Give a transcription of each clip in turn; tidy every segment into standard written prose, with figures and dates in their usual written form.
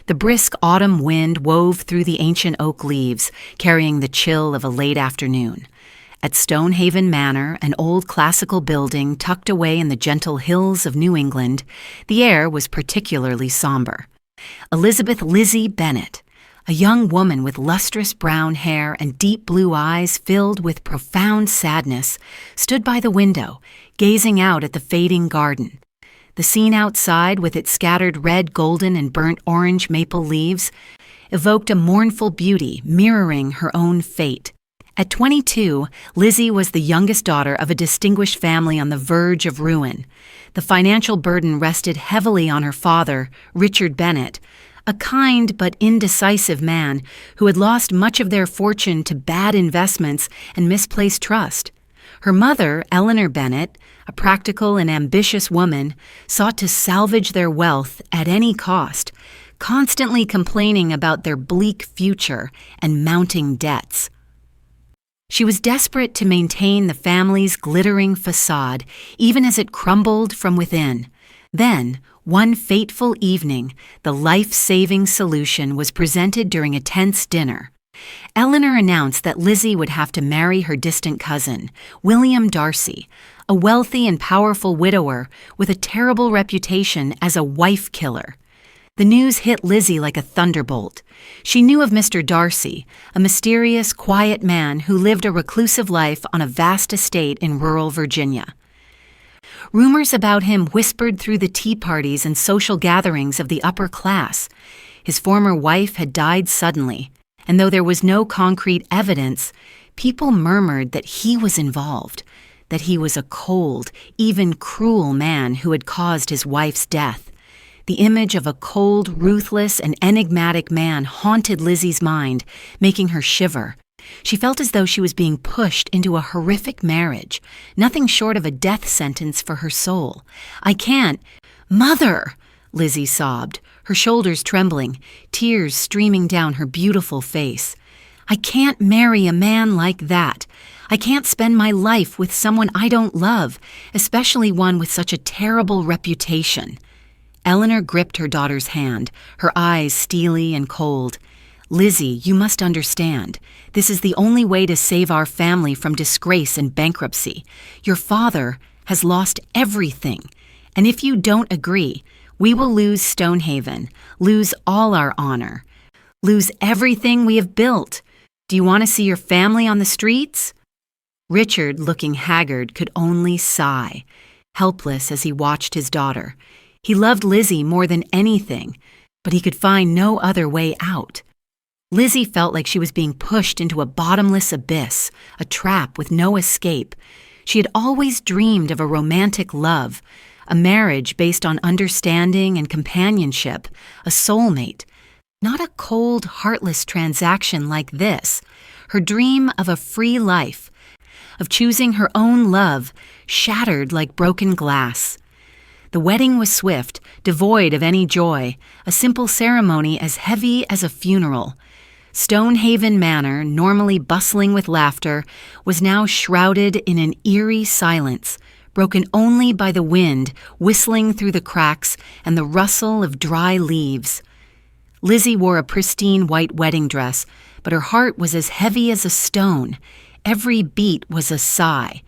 The brisk autumn wind wove through the ancient oak leaves, carrying the chill of a late afternoon. At Stonehaven Manor, an old classical building tucked away in the gentle hills of New England, the air was particularly somber. Elizabeth Lizzie Bennet, a young woman with lustrous brown hair and deep blue eyes filled with profound sadness, stood by the window, gazing out at the fading garden. The scene outside, with its scattered red, golden, and burnt orange maple leaves, evoked a mournful beauty mirroring her own fate. At 22, Lizzie was the youngest daughter of a distinguished family on the verge of ruin. The financial burden rested heavily on her father, Richard Bennet, a kind but indecisive man who had lost much of their fortune to bad investments and misplaced trust. Her mother, Eleanor Bennet, a practical and ambitious woman, sought to salvage their wealth at any cost, constantly complaining about their bleak future and mounting debts. She was desperate to maintain the family's glittering facade, even as it crumbled from within. Then, one fateful evening, the life-saving solution was presented during a tense dinner. Eleanor announced that Lizzie would have to marry her distant cousin, William Darcy, a wealthy and powerful widower with a terrible reputation as a wife killer. The news hit Lizzie like a thunderbolt. She knew of Mr. Darcy, a mysterious, quiet man who lived a reclusive life on a vast estate in rural Virginia. Rumors about him whispered through the tea parties and social gatherings of the upper class. His former wife had died suddenly, and though there was no concrete evidence, people murmured that he was involved, that he was a cold, even cruel man who had caused his wife's death. The image of a cold, ruthless, and enigmatic man haunted Lizzie's mind, making her shiver. She felt as though she was being pushed into a horrific marriage, nothing short of a death sentence for her soul. "I can't—" "Mother!" Lizzie sobbed, her shoulders trembling, tears streaming down her beautiful face. "I can't marry a man like that. I can't spend my life with someone I don't love, especially one with such a terrible reputation." Eleanor gripped her daughter's hand, her eyes steely and cold. "Lizzie, you must understand. This is the only way to save our family from disgrace and bankruptcy. Your father has lost everything, and if you don't agree, we will lose Stonehaven, lose all our honor, lose everything we have built. Do you want to see your family on the streets?" Richard, looking haggard, could only sigh, helpless as he watched his daughter. He loved Lizzie more than anything, but he could find no other way out. Lizzie felt like she was being pushed into a bottomless abyss, a trap with no escape. She had always dreamed of a romantic love, a marriage based on understanding and companionship, a soulmate, not a cold, heartless transaction like this. Her dream of a free life, of choosing her own love, shattered like broken glass. The wedding was swift, devoid of any joy, a simple ceremony as heavy as a funeral. Stonehaven Manor, normally bustling with laughter, was now shrouded in an eerie silence, broken only by the wind whistling through the cracks and the rustle of dry leaves. Lizzie wore a pristine white wedding dress, but her heart was as heavy as a stone. Every beat was a sigh.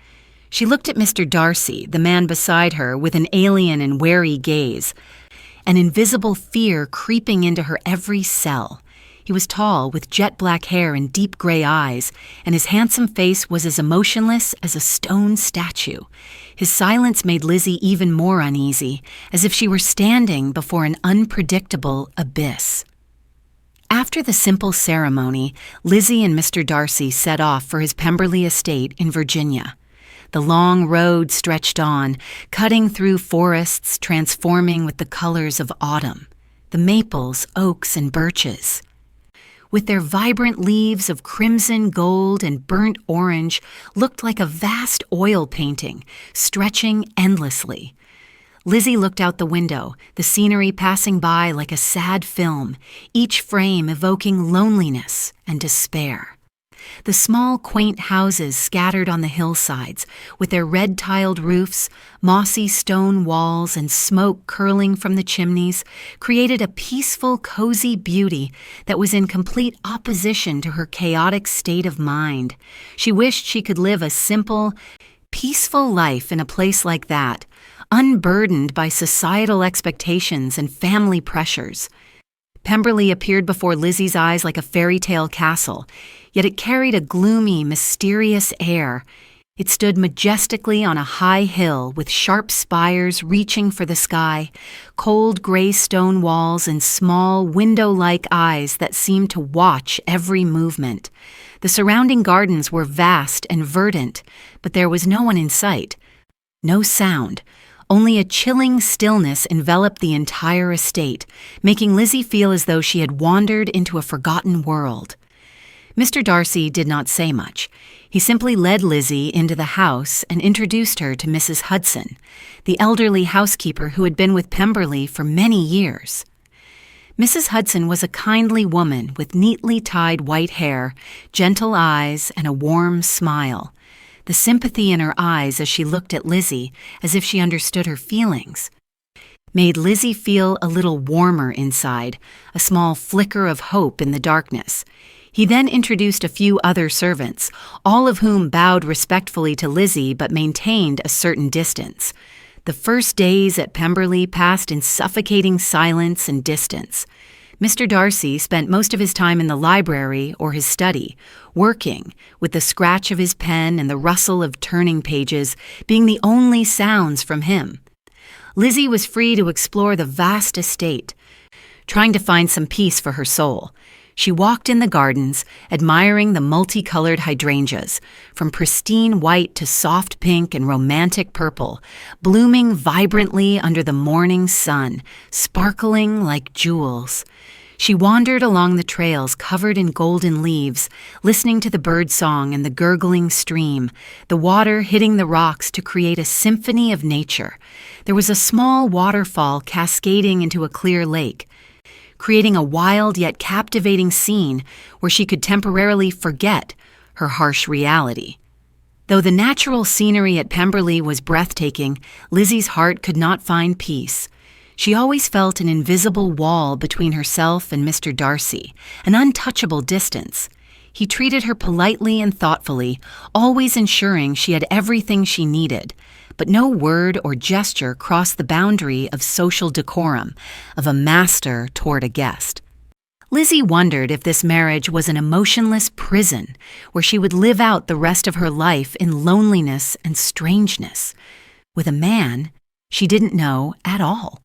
She looked at Mr. Darcy, the man beside her, with an alien and wary gaze, an invisible fear creeping into her every cell. He was tall, with jet-black hair and deep gray eyes, and his handsome face was as emotionless as a stone statue. His silence made Lizzie even more uneasy, as if she were standing before an unpredictable abyss. After the simple ceremony, Lizzie and Mr. Darcy set off for his Pemberley estate in Virginia. The long road stretched on, cutting through forests, transforming with the colors of autumn, the maples, oaks, and birches. With their vibrant leaves of crimson, gold, and burnt orange, looked like a vast oil painting, stretching endlessly. Lizzie looked out the window, the scenery passing by like a sad film, each frame evoking loneliness and despair. The small, quaint houses scattered on the hillsides, with their red-tiled roofs, mossy stone walls, and smoke curling from the chimneys, created a peaceful, cozy beauty that was in complete opposition to her chaotic state of mind. She wished she could live a simple, peaceful life in a place like that, unburdened by societal expectations and family pressures. Pemberley appeared before Lizzie's eyes like a fairy tale castle, yet it carried a gloomy, mysterious air. It stood majestically on a high hill with sharp spires reaching for the sky, cold gray stone walls and small, window-like eyes that seemed to watch every movement. The surrounding gardens were vast and verdant, but there was no one in sight. No sound. Only a chilling stillness enveloped the entire estate, making Lizzie feel as though she had wandered into a forgotten world. Mr. Darcy did not say much. He simply led Lizzie into the house and introduced her to Mrs. Hudson, the elderly housekeeper who had been with Pemberley for many years. Mrs. Hudson was a kindly woman with neatly tied white hair, gentle eyes, and a warm smile. The sympathy in her eyes as she looked at Lizzie, as if she understood her feelings, made Lizzie feel a little warmer inside, a small flicker of hope in the darkness. He then introduced a few other servants, all of whom bowed respectfully to Lizzie but maintained a certain distance. The first days at Pemberley passed in suffocating silence and distance. Mr. Darcy spent most of his time in the library or his study, working, with the scratch of his pen and the rustle of turning pages being the only sounds from him. Lizzie was free to explore the vast estate, trying to find some peace for her soul. She walked in the gardens, admiring the multicolored hydrangeas, from pristine white to soft pink and romantic purple, blooming vibrantly under the morning sun, sparkling like jewels. She wandered along the trails covered in golden leaves, listening to the bird song and the gurgling stream, the water hitting the rocks to create a symphony of nature. There was a small waterfall cascading into a clear lake, creating a wild yet captivating scene where she could temporarily forget her harsh reality. Though the natural scenery at Pemberley was breathtaking, Lizzie's heart could not find peace. She always felt an invisible wall between herself and Mr. Darcy, an untouchable distance. He treated her politely and thoughtfully, always ensuring she had everything she needed, but no word or gesture crossed the boundary of social decorum, of a master toward a guest. Lizzie wondered if this marriage was an emotionless prison where she would live out the rest of her life in loneliness and strangeness, with a man she didn't know at all.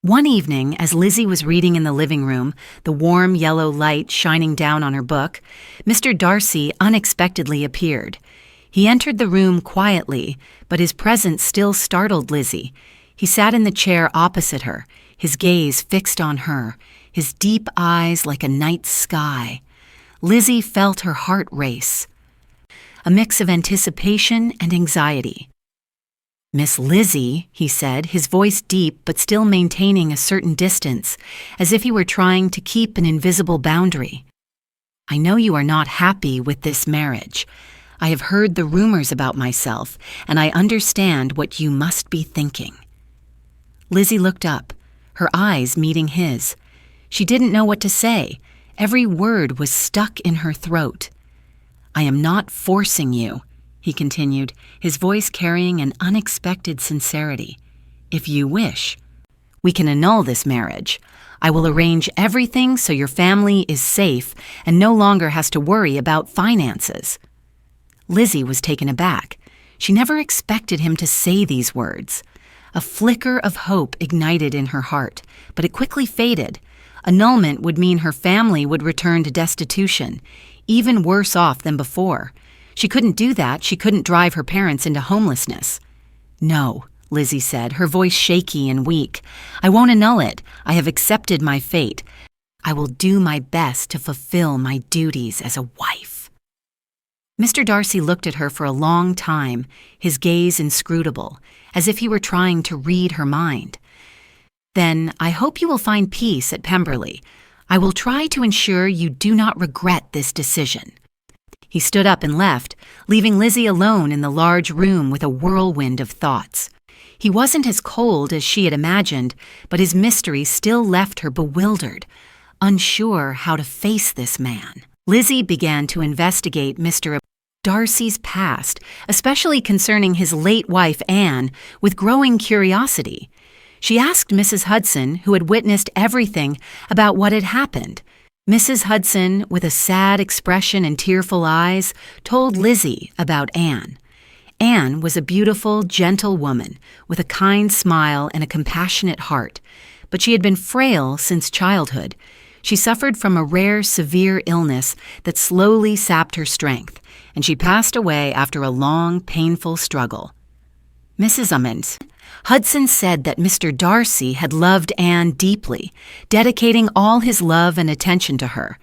One evening, as Lizzie was reading in the living room, the warm yellow light shining down on her book, Mr. Darcy unexpectedly appeared. He entered the room quietly, but his presence still startled Lizzie. He sat in the chair opposite her, his gaze fixed on her, his deep eyes like a night sky. Lizzie felt her heart race, a mix of anticipation and anxiety. "Miss Lizzie," he said, his voice deep but still maintaining a certain distance, as if he were trying to keep an invisible boundary. "I know you are not happy with this marriage. I have heard the rumors about myself, and I understand what you must be thinking." Lizzie looked up, her eyes meeting his. She didn't know what to say. Every word was stuck in her throat. "I am not forcing you," he continued, his voice carrying an unexpected sincerity. "If you wish, we can annul this marriage. I will arrange everything so your family is safe and no longer has to worry about finances." Lizzie was taken aback. She never expected him to say these words. A flicker of hope ignited in her heart, but it quickly faded. Annulment would mean her family would return to destitution, even worse off than before. She couldn't do that. She couldn't drive her parents into homelessness. "No," Lizzie said, her voice shaky and weak. "I won't annul it. I have accepted my fate. I will do my best to fulfill my duties as a wife." Mr. Darcy looked at her for a long time, his gaze inscrutable, as if he were trying to read her mind. "Then I hope you will find peace at Pemberley. I will try to ensure you do not regret this decision." He stood up and left, leaving Lizzie alone in the large room with a whirlwind of thoughts. He wasn't as cold as she had imagined, but his mystery still left her bewildered, unsure how to face this man. Lizzie began to investigate Mr. Darcy's past, especially concerning his late wife Anne, with growing curiosity. She asked Mrs. Hudson, who had witnessed everything, about what had happened. Mrs. Hudson, with a sad expression and tearful eyes, told Lizzie about Anne. Anne was a beautiful, gentle woman with a kind smile and a compassionate heart, but she had been frail since childhood. She suffered from a rare, severe illness that slowly sapped her strength, and she passed away after a long, painful struggle. Mrs. Hudson said that Mr. Darcy had loved Anne deeply, dedicating all his love and attention to her.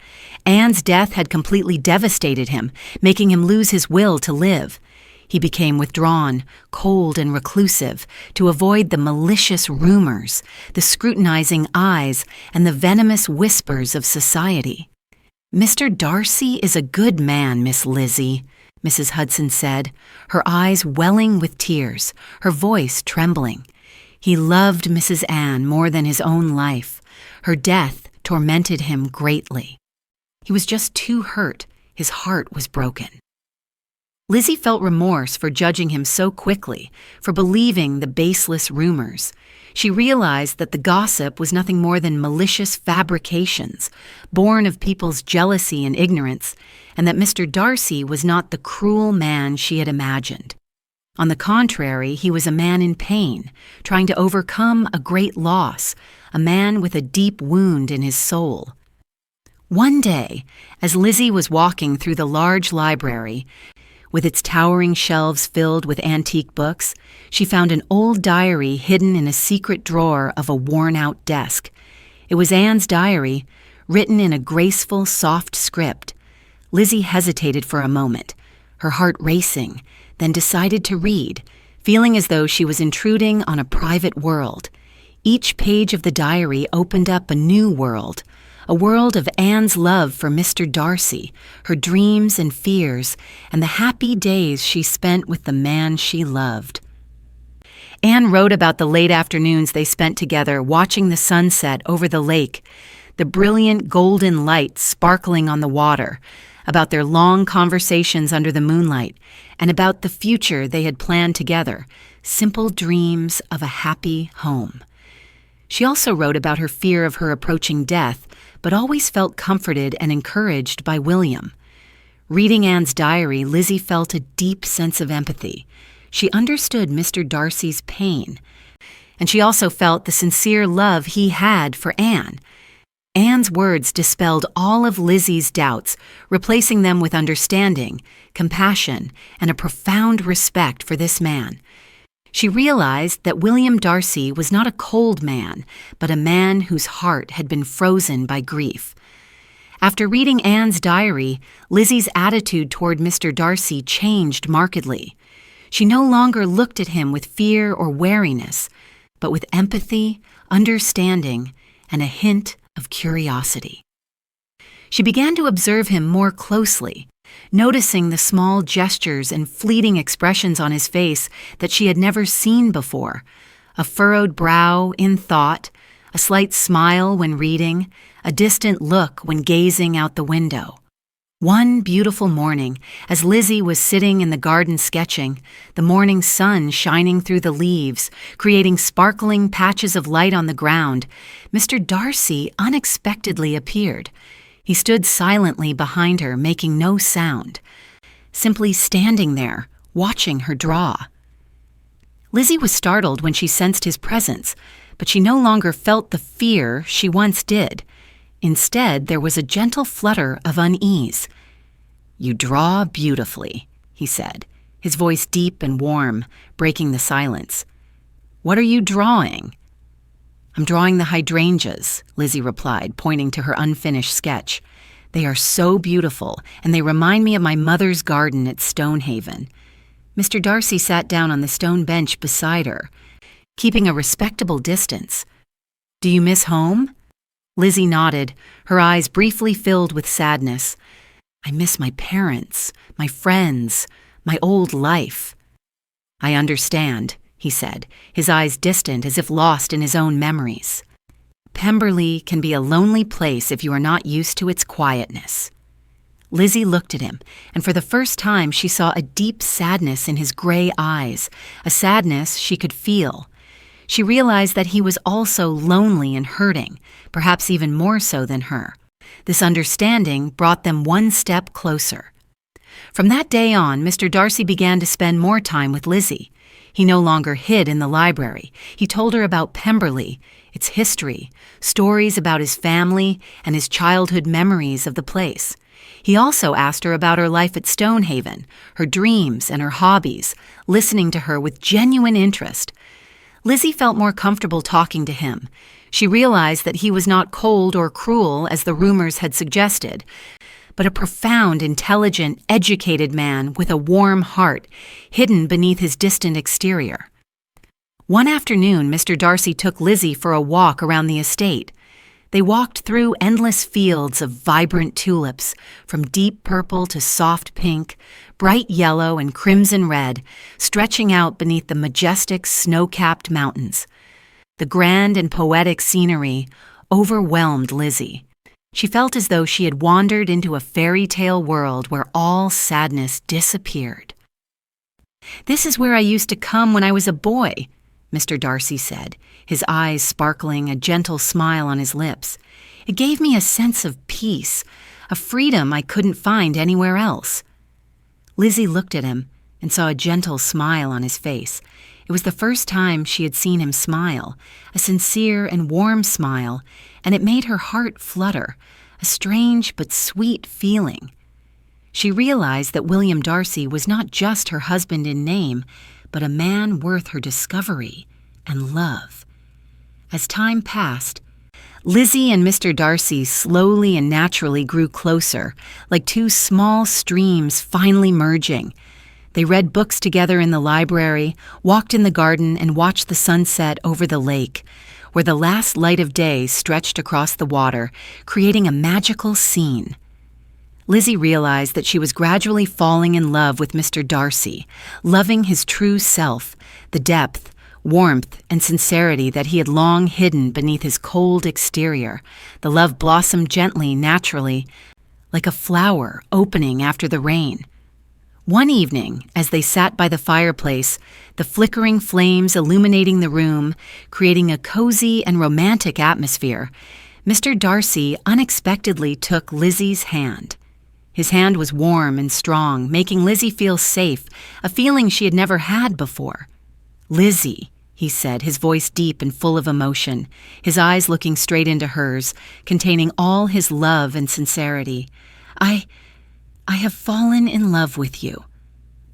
Anne's death had completely devastated him, making him lose his will to live. He became withdrawn, cold and reclusive, to avoid the malicious rumors, the scrutinizing eyes, and the venomous whispers of society. "Mr. Darcy is a good man, Miss Lizzie," Mrs. Hudson said, her eyes welling with tears, her voice trembling. "He loved Mrs. Anne more than his own life. Her death tormented him greatly. He was just too hurt. His heart was broken." Lizzie felt remorse for judging him so quickly, for believing the baseless rumors. She realized that the gossip was nothing more than malicious fabrications, born of people's jealousy and ignorance, and that Mr. Darcy was not the cruel man she had imagined. On the contrary, he was a man in pain, trying to overcome a great loss, a man with a deep wound in his soul. One day, as Lizzie was walking through the large library, with its towering shelves filled with antique books, she found an old diary hidden in a secret drawer of a worn-out desk. It was Anne's diary, written in a graceful, soft script. Lizzie hesitated for a moment, her heart racing, then decided to read, feeling as though she was intruding on a private world. Each page of the diary opened up a new world, a world of Anne's love for Mr. Darcy, her dreams and fears, and the happy days she spent with the man she loved. Anne wrote about the late afternoons they spent together watching the sunset over the lake, the brilliant golden light sparkling on the water, about their long conversations under the moonlight, and about the future they had planned together, simple dreams of a happy home. She also wrote about her fear of her approaching death, but always felt comforted and encouraged by William. Reading Anne's diary, Lizzie felt a deep sense of empathy. She understood Mr. Darcy's pain, and she also felt the sincere love he had for Anne. Anne's words dispelled all of Lizzie's doubts, replacing them with understanding, compassion, and a profound respect for this man. She realized that William Darcy was not a cold man, but a man whose heart had been frozen by grief. After reading Anne's diary, Lizzie's attitude toward Mr. Darcy changed markedly. She no longer looked at him with fear or wariness, but with empathy, understanding, and a hint of curiosity. She began to observe him more closely, noticing the small gestures and fleeting expressions on his face that she had never seen before, a furrowed brow in thought, a slight smile when reading, a distant look when gazing out the window. One beautiful morning, as Lizzie was sitting in the garden sketching, the morning sun shining through the leaves, creating sparkling patches of light on the ground, Mr. Darcy unexpectedly appeared. He stood silently behind her, making no sound, simply standing there, watching her draw. Lizzie was startled when she sensed his presence, but she no longer felt the fear she once did. Instead, there was a gentle flutter of unease. "You draw beautifully," he said, his voice deep and warm, breaking the silence. "What are you drawing?" "I'm drawing the hydrangeas," Lizzie replied, pointing to her unfinished sketch. "They are so beautiful, and they remind me of my mother's garden at Stonehaven." Mr. Darcy sat down on the stone bench beside her, keeping a respectable distance. "Do you miss home?" Lizzie nodded, her eyes briefly filled with sadness. I miss my parents, my friends, my old life." "I understand," he said, his eyes distant as if lost in his own memories. "Pemberley can be a lonely place if you are not used to its quietness." Lizzie looked at him, and for the first time she saw a deep sadness in his gray eyes, a sadness she could feel. She realized that he was also lonely and hurting, perhaps even more so than her. This understanding brought them one step closer. From that day on, Mr. Darcy began to spend more time with Lizzie. He no longer hid in the library. He told her about Pemberley, its history, stories about his family, and his childhood memories of the place. He also asked her about her life at Stonehaven, her dreams and her hobbies, listening to her with genuine interest. Lizzie felt more comfortable talking to him. She realized that he was not cold or cruel as the rumors had suggested, but a profound, intelligent, educated man with a warm heart hidden beneath his distant exterior. One afternoon, Mr. Darcy took Lizzie for a walk around the estate. They walked through endless fields of vibrant tulips, from deep purple to soft pink, bright yellow and crimson red, stretching out beneath the majestic snow-capped mountains. The grand and poetic scenery overwhelmed Lizzie. She felt as though she had wandered into a fairy tale world where all sadness disappeared. "This is where I used to come when I was a boy," Mr. Darcy said, his eyes sparkling, a gentle smile on his lips. "It gave me a sense of peace, a freedom I couldn't find anywhere else." Lizzie looked at him and saw a gentle smile on his face. It was the first time she had seen him smile, a sincere and warm smile, and it made her heart flutter, a strange but sweet feeling. She realized that William Darcy was not just her husband in name, but a man worth her discovery and love. As time passed, Lizzie and Mr. Darcy slowly and naturally grew closer, like two small streams finally merging. They read books together in the library, walked in the garden, and watched the sunset over the lake, where the last light of day stretched across the water, creating a magical scene. Lizzie realized that she was gradually falling in love with Mr. Darcy, loving his true self, the depth, warmth, and sincerity that he had long hidden beneath his cold exterior. The love blossomed gently, naturally, like a flower opening after the rain. One evening, as they sat by the fireplace, the flickering flames illuminating the room, creating a cozy and romantic atmosphere, Mr. Darcy unexpectedly took Lizzie's hand. His hand was warm and strong, making Lizzie feel safe, a feeling she had never had before. "Lizzie," he said, his voice deep and full of emotion, his eyes looking straight into hers, containing all his love and sincerity. I have fallen in love with you.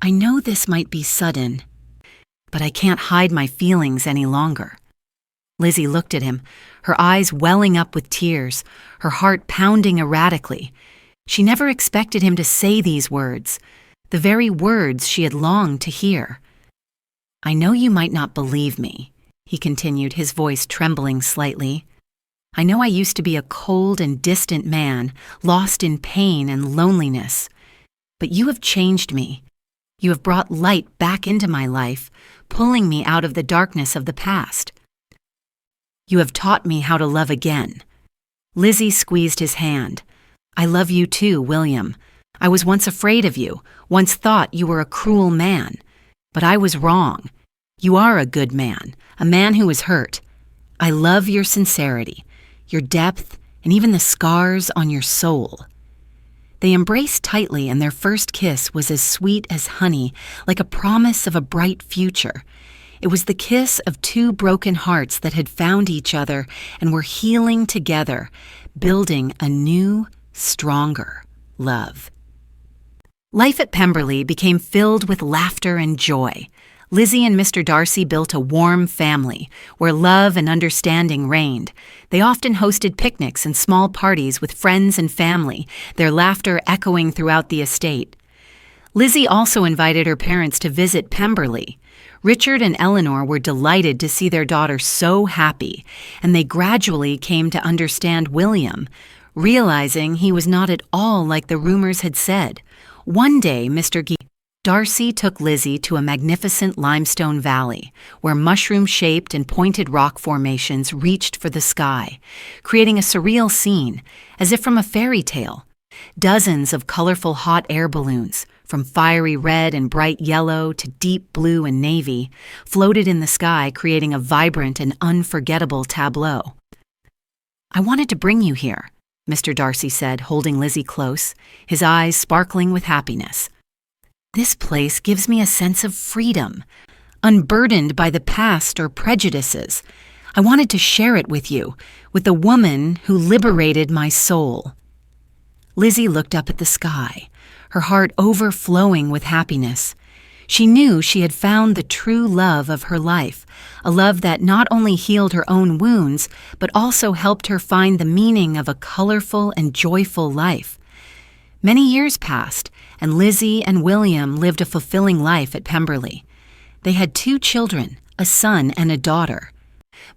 I know this might be sudden, but I can't hide my feelings any longer." Lizzie looked at him, her eyes welling up with tears, her heart pounding erratically. She never expected him to say these words, the very words she had longed to hear. "I know you might not believe me," he continued, his voice trembling slightly. "I know I used to be a cold and distant man, lost in pain and loneliness. But you have changed me. You have brought light back into my life, pulling me out of the darkness of the past. You have taught me how to love again." Lizzie squeezed his hand. "I love you too, William. I was once afraid of you, once thought you were a cruel man. But I was wrong. You are a good man, a man who was hurt. I love your sincerity, your depth, and even the scars on your soul." They embraced tightly, and their first kiss was as sweet as honey, like a promise of a bright future. It was the kiss of two broken hearts that had found each other and were healing together, building a new, stronger love. Life at Pemberley became filled with laughter and joy. Lizzie and Mr. Darcy built a warm family where love and understanding reigned. They often hosted picnics and small parties with friends and family, their laughter echoing throughout the estate. Lizzie also invited her parents to visit Pemberley. Richard and Eleanor were delighted to see their daughter so happy, and they gradually came to understand William. realizing he was not at all like the rumors had said. One day, Darcy took Lizzie to a magnificent limestone valley where mushroom-shaped and pointed rock formations reached for the sky, creating a surreal scene, as if from a fairy tale. Dozens of colorful hot air balloons, from fiery red and bright yellow to deep blue and navy, floated in the sky, creating a vibrant and unforgettable tableau. "I wanted to bring you here," Mr. Darcy said, holding Lizzie close, his eyes sparkling with happiness. "This place gives me a sense of freedom, unburdened by the past or prejudices. I wanted to share it with you, with the woman who liberated my soul." Lizzie looked up at the sky, her heart overflowing with happiness. She knew she had found the true love of her life, a love that not only healed her own wounds, but also helped her find the meaning of a colorful and joyful life. Many years passed, and Lizzie and William lived a fulfilling life at Pemberley. They had 2 children, a son and a daughter,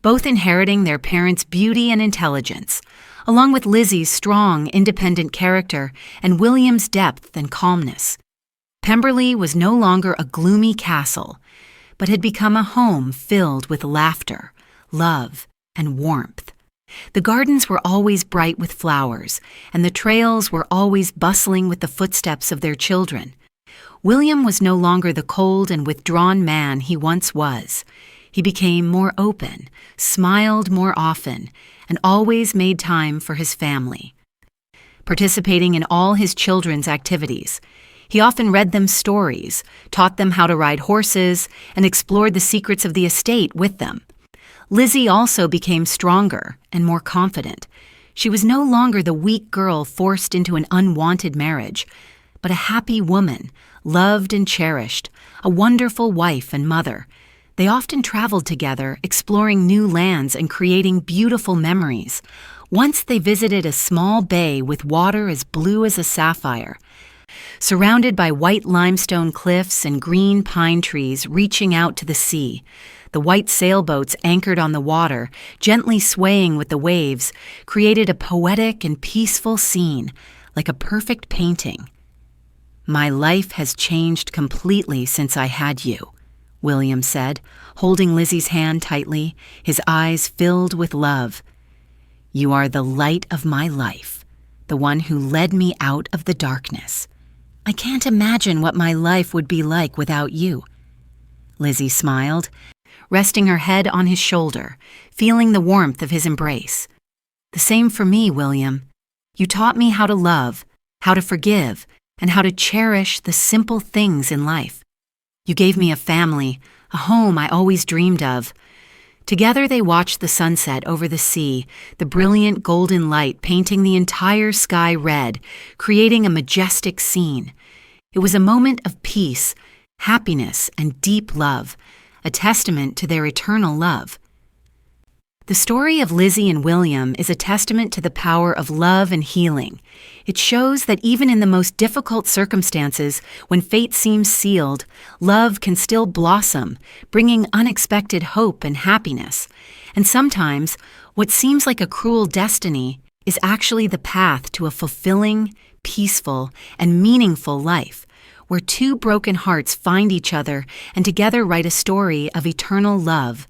both inheriting their parents' beauty and intelligence, along with Lizzie's strong, independent character and William's depth and calmness. Pemberley was no longer a gloomy castle, but had become a home filled with laughter, love, and warmth. The gardens were always bright with flowers, and the trails were always bustling with the footsteps of their children. William was no longer the cold and withdrawn man he once was. He became more open, smiled more often, and always made time for his family. Participating in all his children's activities, he often read them stories, taught them how to ride horses, and explored the secrets of the estate with them. Lizzie also became stronger and more confident. She was no longer the weak girl forced into an unwanted marriage, but a happy woman, loved and cherished, a wonderful wife and mother. They often traveled together, exploring new lands and creating beautiful memories. Once they visited a small bay with water as blue as a sapphire. Surrounded by white limestone cliffs and green pine trees reaching out to the sea, the white sailboats anchored on the water, gently swaying with the waves, created a poetic and peaceful scene, like a perfect painting. "My life has changed completely since I had you," William said, holding Lizzie's hand tightly, his eyes filled with love. "You are the light of my life, the one who led me out of the darkness. I can't imagine what my life would be like without you." Lizzie smiled, resting her head on his shoulder, feeling the warmth of his embrace. "The same for me, William. You taught me how to love, how to forgive, and how to cherish the simple things in life. You gave me a family, a home I always dreamed of." Together they watched the sunset over the sea, the brilliant golden light painting the entire sky red, creating a majestic scene. It was a moment of peace, happiness, and deep love, a testament to their eternal love. The story of Lizzie and William is a testament to the power of love and healing. It shows that even in the most difficult circumstances, when fate seems sealed, love can still blossom, bringing unexpected hope and happiness. And sometimes, what seems like a cruel destiny is actually the path to a fulfilling, peaceful, and meaningful life, where 2 broken hearts find each other and together write a story of eternal love,